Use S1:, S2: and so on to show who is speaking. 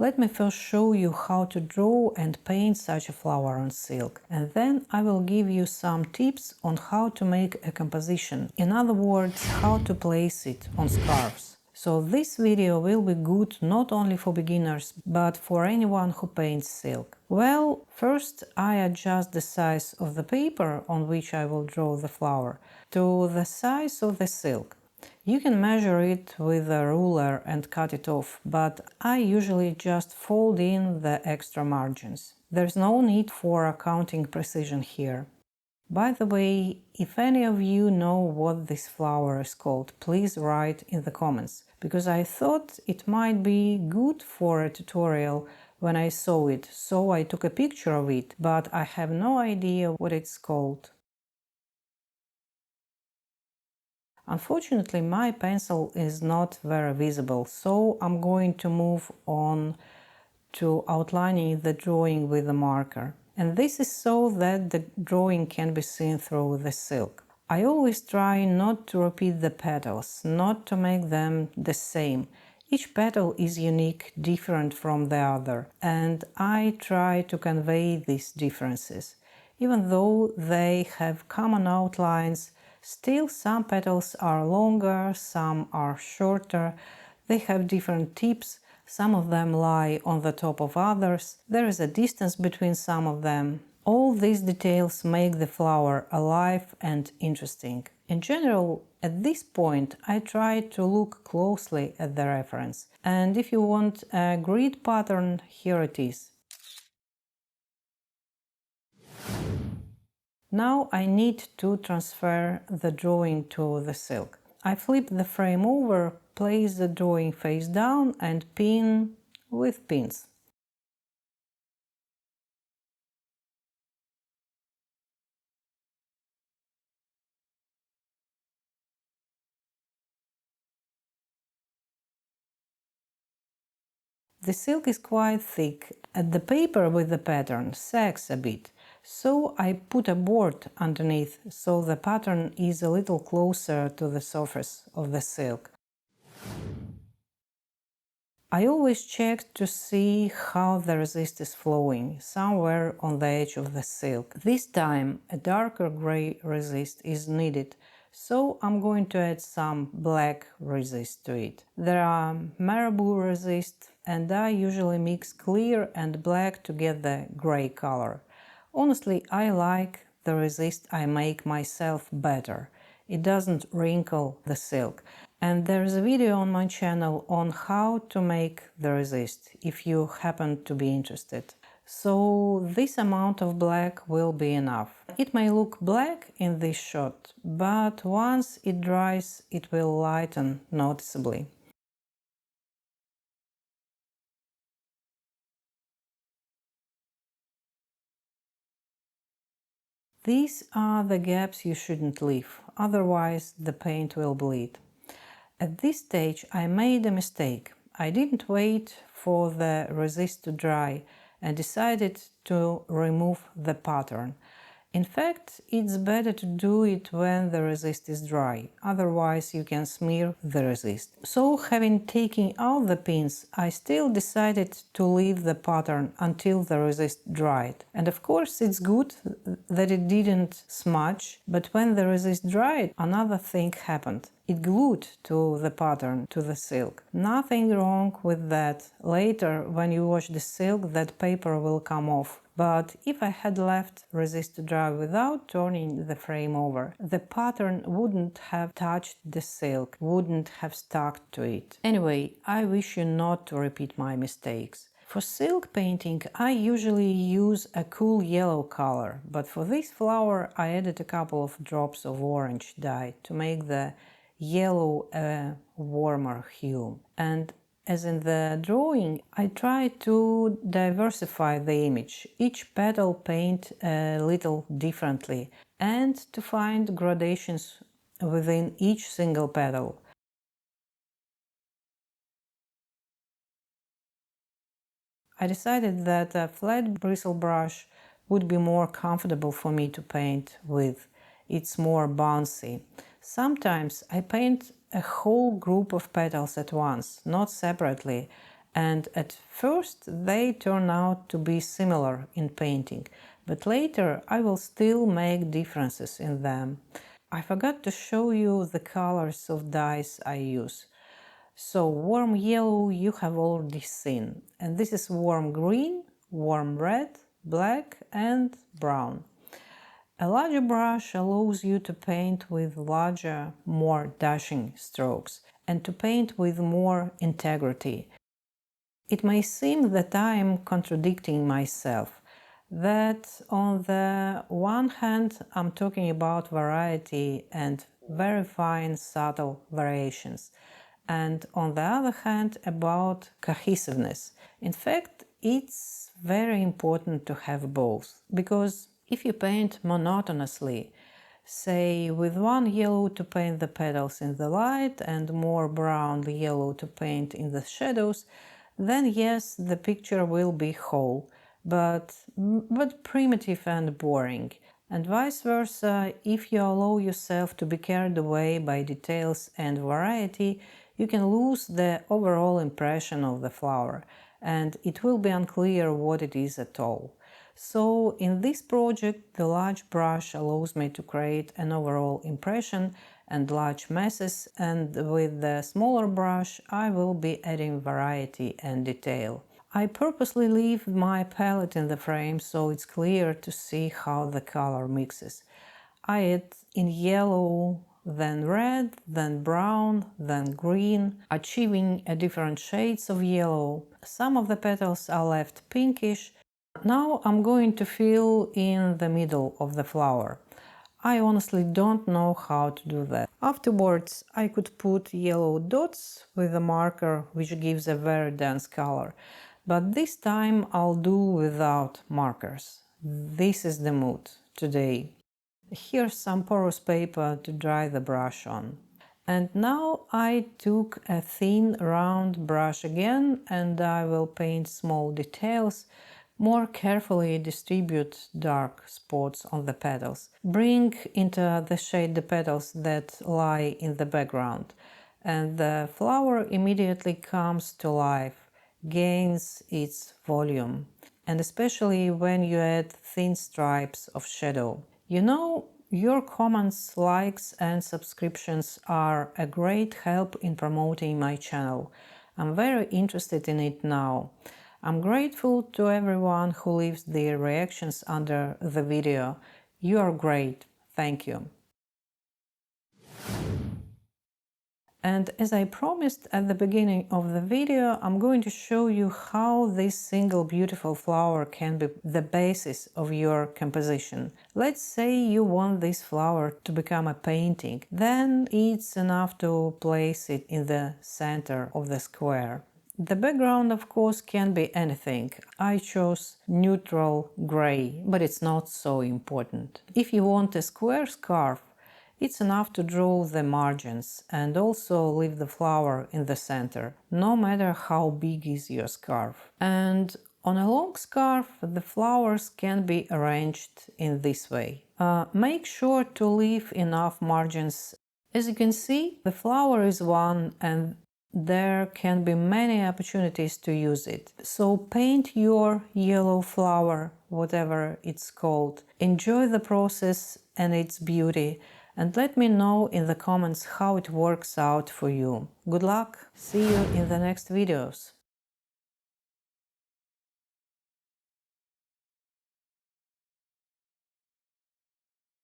S1: Let me first show you how to draw and paint such a flower on silk, and then I will give you some tips on how to make a composition, in other words, how to place it on scarves. So this video will be good not only for beginners, but for anyone who paints silk. Well, first I adjust the size of the paper on which I will draw the flower to the size of the silk. You can measure it with a ruler and cut it off, but I usually just fold in the extra margins. There's no need for accounting precision here. By the way, if any of you know what this flower is called, please write in the comments, because I thought it might be good for a tutorial when I saw it, so I took a picture of it, but I have no idea what it's called. Unfortunately, my pencil is not very visible, so I'm going to move on to outlining the drawing with a marker. And this is so that the drawing can be seen through the silk. I always try not to repeat the petals, not to make them the same. Each petal is unique, different from the other, and I try to convey these differences. Even though they have common outlines, still some petals are longer, some are shorter, they have different tips, some of them lie on the top of others, there is a distance between some of them. All these details make the flower alive and interesting. In general, at this point I try to look closely at the reference, and if you want a grid pattern, here it is. Now I need to transfer the drawing to the silk. I flip the frame over, place the drawing face down and pin with pins. The silk is quite thick, and the paper with the pattern sags a bit, so I put a board underneath so the pattern is a little closer to the surface of the silk. I always check to see how the resist is flowing, somewhere on the edge of the silk. This time a darker gray resist is needed, so I'm going to add some black resist to it. There are marabou resist, and I usually mix clear and black to get the gray color. Honestly, I like the resist I make myself better. It doesn't wrinkle the silk. And there's a video on my channel on how to make the resist, if you happen to be interested. So this amount of black will be enough. It may look black in this shot, but once it dries, it will lighten noticeably. These are the gaps you shouldn't leave, otherwise the paint will bleed. At this stage I made a mistake. I didn't wait for the resist to dry and decided to remove the pattern. In fact, it's better to do it when the resist is dry, otherwise you can smear the resist. So, having taken out the pins, I still decided to leave the pattern until the resist dried. And of course it's good that it didn't smudge, but when the resist dried, another thing happened. It glued to the pattern, to the silk. Nothing wrong with that. Later, when you wash the silk, that paper will come off. But if I had left resist to dry without turning the frame over, the pattern wouldn't have touched the silk, wouldn't have stuck to it. Anyway, I wish you not to repeat my mistakes. For silk painting, I usually use a cool yellow color, but for this flower I added a couple of drops of orange dye to make the yellow a warmer hue. And as in the drawing, I try to diversify the image, each petal paint a little differently, and to find gradations within each single petal. I decided that a flat bristle brush would be more comfortable for me to paint with. It's more bouncy. Sometimes I paint a whole group of petals at once, not separately, and at first they turn out to be similar in painting, but later I will still make differences in them. I forgot to show you the colors of dyes I use. So warm yellow you have already seen, and this is warm green, warm red, black and brown. A larger brush allows you to paint with larger, more dashing strokes and to paint with more integrity. It may seem that I am contradicting myself, that on the one hand I'm talking about variety and very fine subtle variations, and on the other hand about cohesiveness. In fact, it's very important to have both, because if you paint monotonously, say with one yellow to paint the petals in the light and more brown yellow to paint in the shadows, then yes, the picture will be whole, but primitive and boring. And vice versa, if you allow yourself to be carried away by details and variety, you can lose the overall impression of the flower, and it will be unclear what it is at all. So in this project, the large brush allows me to create an overall impression and large masses, and with the smaller brush I will be adding variety and detail. I purposely leave my palette in the frame so it's clear to see how the color mixes. I add in yellow, then red, then brown, then green, achieving different shades of yellow. Some of the petals are left pinkish. Now I'm going to fill in the middle of the flower. I honestly don't know how to do that. Afterwards, I could put yellow dots with a marker which gives a very dense color, but this time I'll do without markers. This is the mood today. Here's some porous paper to dry the brush on. And now I took a thin round brush again and I will paint small details, more carefully distribute dark spots on the petals, bring into the shade the petals that lie in the background, and the flower immediately comes to life, gains its volume, and especially when you add thin stripes of shadow. You know, your comments, likes and subscriptions are a great help in promoting my channel. I'm very interested in it now. I'm grateful to everyone who leaves their reactions under the video. You are great. Thank you. And as I promised at the beginning of the video, I'm going to show you how this single beautiful flower can be the basis of your composition. Let's say you want this flower to become a painting, then it's enough to place it in the center of the square. The background, of course, can be anything. I chose neutral gray, but it's not so important. If you want a square scarf, it's enough to draw the margins and also leave the flower in the center, no matter how big is your scarf. And on a long scarf, the flowers can be arranged in this way. Make sure to leave enough margins. As you can see, the flower is one and there can be many opportunities to use it. So paint your yellow flower, whatever it's called. Enjoy the process and its beauty, and let me know in the comments how it works out for you. Good luck! See you in the next videos!